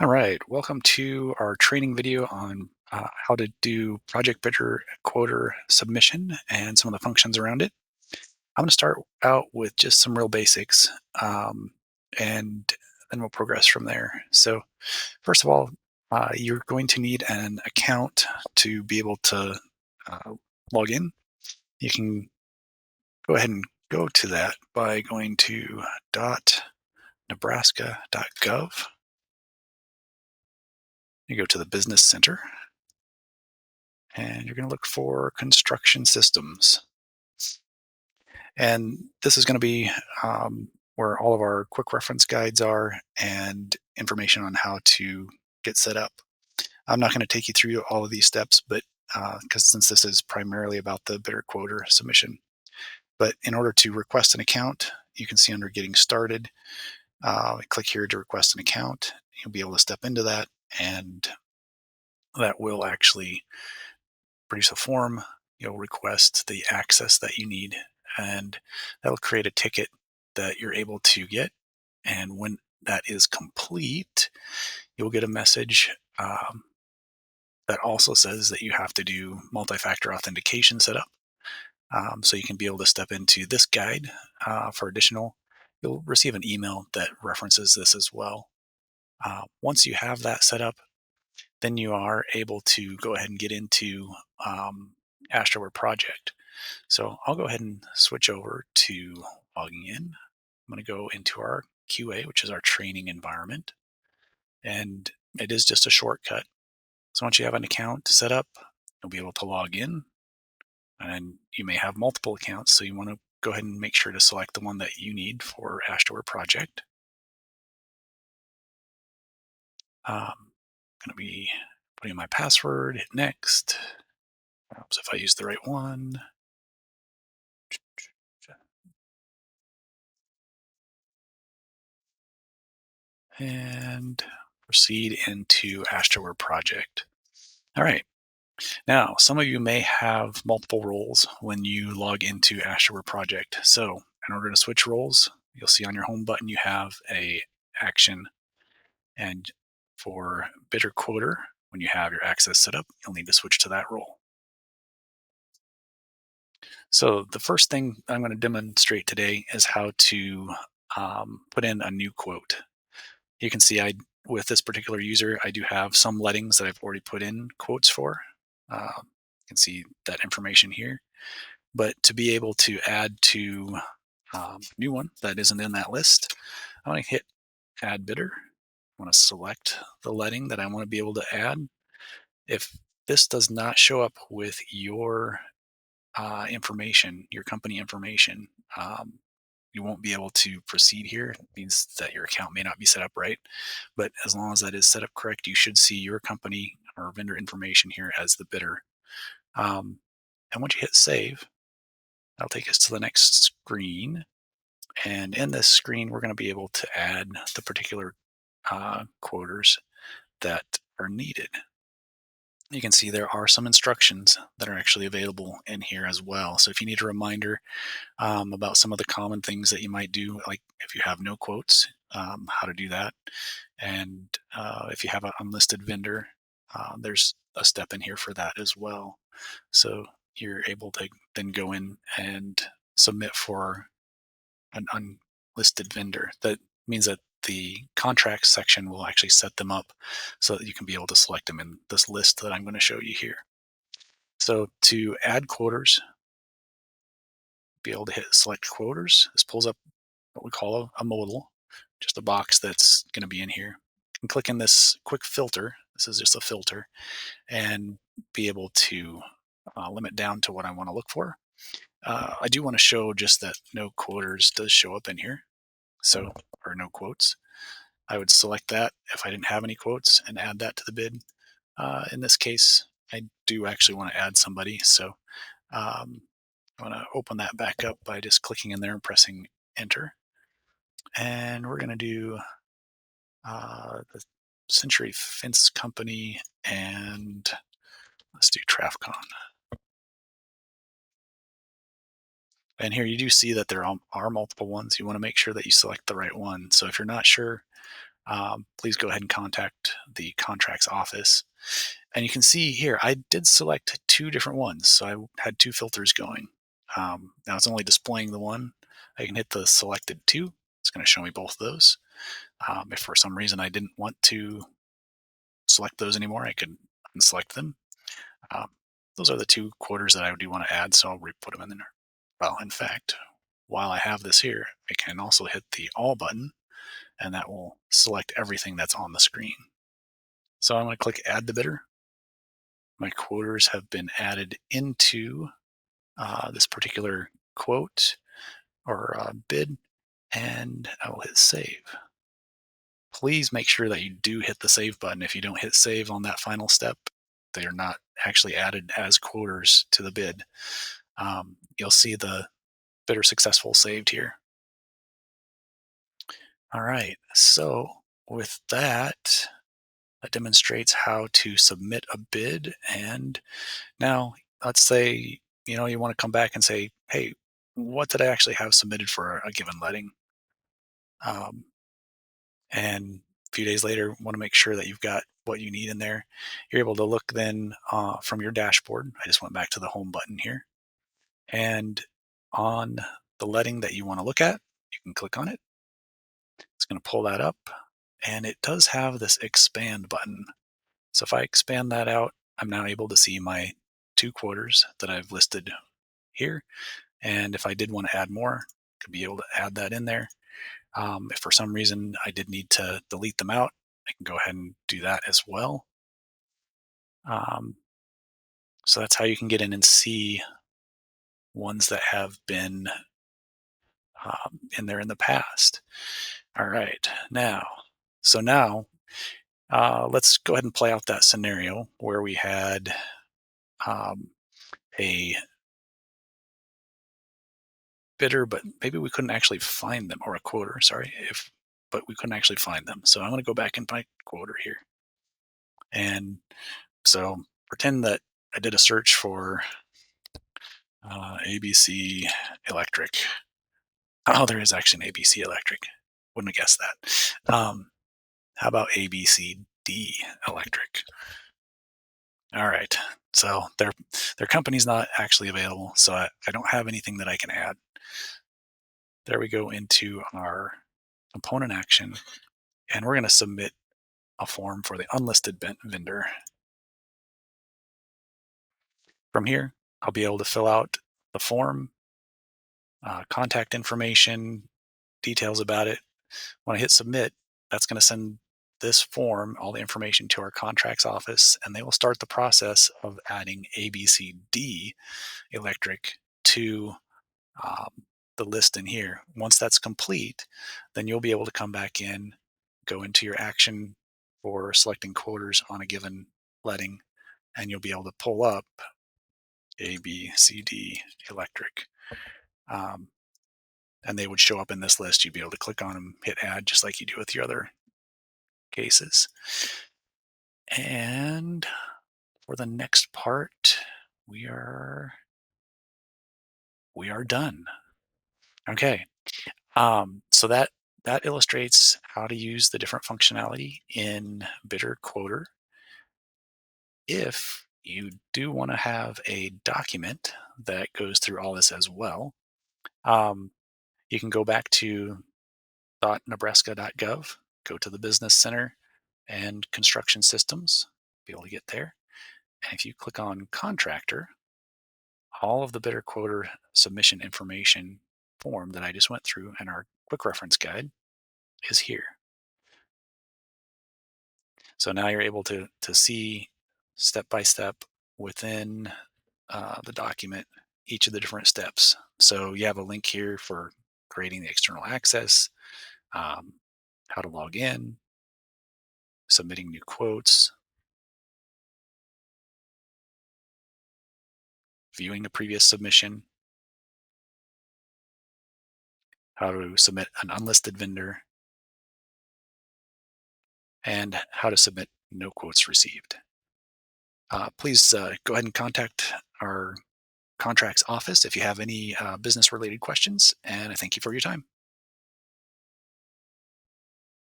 All right, welcome to our training video on how to do project bidder quoter submission and some of the functions around it. I'm going to start out with just some real basics, and then we'll progress from there. So, first of all, you're going to need an account to be able to uh, log in. You can go ahead and go to that by going to .nebraska.gov. You go to the Business Center and you're going to look for construction systems. And this is going to be where all of our quick reference guides are and information on how to get set up. I'm not going to take you through all of these steps, but because since this is primarily about the bidder quoter submission. But in order to request an account, you can see under Getting Started, click here to request an account. You'll be able to step into that, and that will actually produce a form. You'll request the access that you need, and that'll create a ticket that you're able to get. And when that is complete, you'll get a message that also says that you have to do multi-factor authentication setup. So you can be able to step into this guide for additional. You'll receive an email that references this as well. Once you have that set up, then you are able to go ahead and get into Astroware Project. So I'll go ahead and switch over to logging in. I'm going to go into our QA, which is our training environment, and it is just a shortcut. So once you have an account set up, you'll be able to log in, and you may have multiple accounts. So you want to go ahead and make sure to select the one that you need for Astroware Project. I'm going to be putting in my password, hit next. Oops, if I use the right one. And proceed into Astroware Project. All right. Now, some of you may have multiple roles when you log into Astroware Project. So, in order to switch roles, you'll see on your home button you have a action, and for bidder quoter, when you have your access set up, you'll need to switch to that role. So, the first thing I'm going to demonstrate today is how to put in a new quote. You can see with this particular user, I do have some lettings that I've already put in quotes for. You can see that information here. But to be able to add to new one that isn't in that list, I want to hit Add Bidder. I want to select the letting that I want to be able to add. If this does not show up with your information, your company information, you won't be able to proceed here. It means that your account may not be set up right. But as long as that is set up correct, you should see your company or vendor information here as the bidder. And once you hit save, that'll take us to the next screen. And in this screen, we're going to be able to add the particular quoters that are needed. You can see there are some instructions that are actually available in here as well. So if you need a reminder about some of the common things that you might do, like if you have no quotes, how to do that. And if you have an unlisted vendor, there's a step in here for that as well. So you're able to then go in and submit for an unlisted vendor. That means that the contracts section will actually set them up so that you can be able to select them in this list that I'm going to show you here. So to add quoters, be able to hit select quoters. This pulls up what we call a modal, just a box that's going to be in here. And click in this quick filter. This is just a filter, and be able to limit down to what I want to look for. I do want to show just that no quoters does show up in here. So, or no quotes. I would select that if I didn't have any quotes and add that to the bid. In this case, I do actually want to add somebody. So um, I want to open that back up by just clicking in there and pressing enter. And we're going to do the Century Fence Company, and let's do Trafcon. And here you do see that there are multiple ones. You want to make sure that you select the right one. So if you're not sure please go ahead and contact the contracts office. And you can see here, I did select two different ones. So I had two filters going. Now it's only displaying the one. I can hit the selected two. It's going to show me both of those. If for some reason I didn't want to select those anymore, I could unselect them. Um, those are the two quarters that I do want to add, so I'll put them in there. Well, in fact, while I have this here, I can also hit the All button, and that will select everything that's on the screen. So I'm going to click Add to Bidder. My quarters have been added into this particular quote or bid, and I will hit Save. Please make sure that you do hit the Save button. If you don't hit Save on that final step, they are not actually added as quarters to the bid. You'll see the bidder successful saved here. All right, so with that, that demonstrates how to submit a bid. And now let's say, you want to come back and say, hey, what did I actually have submitted for a given letting? Um, and a few days later, want to make sure that you've got what you need in there. You're able to look then from your dashboard. I just went back to the home button here. And on the letting that you want to look at, you can click on it. It's going to pull that up. And it does have this expand button. So if I expand that out, I'm now able to see my two quarters that I've listed here. And if I did want to add more, I could be able to add that in there. If for some reason I did need to delete them out, I can go ahead and do that as well. Um, so that's how you can get in and see ones that have been in there in the past. All right, now let's go ahead and play out that scenario where we had um, a bidder, but maybe we couldn't actually find them, or a quoter, sorry, but we couldn't actually find them. So I'm going to go back in my quoter here. And so pretend that I did a search for ABC Electric. Oh, there is actually an ABC Electric. Wouldn't have guessed that. How about ABCD Electric? All right. So their company's not actually available, so I don't have anything that I can add. There we go into our component action, and we're going to submit a form for the unlisted vendor. From here, I'll be able to fill out the form, contact information, details about it. When I hit submit, that's going to send this form, all the information, to our contracts office, and they will start the process of adding ABCD Electric to um, the list in here. Once that's complete, then you'll be able to come back in, go into your action for selecting quoters on a given letting, and you'll be able to pull up ABCD Electric. Um, and they would show up in this list. You'd be able to click on them, hit add, just like you do with your other cases. And for the next part, we are done. Okay. So that illustrates how to use the different functionality in Bidder Quoter. If you do want to have a document that goes through all this as well, um, you can go back to .nebraska.gov, go to the Business Center and Construction Systems, be able to get there. And if you click on Contractor, all of the Bidder Quoter submission information form that I just went through and our quick reference guide is here. So now you're able to see step by step within the document each of the different steps. So you have a link here for creating the external access, um, how to log in, submitting new quotes, viewing the previous submission, how to submit an unlisted vendor, and how to submit no quotes received. Please go ahead and contact our contracts office if you have any business related questions, and I thank you for your time.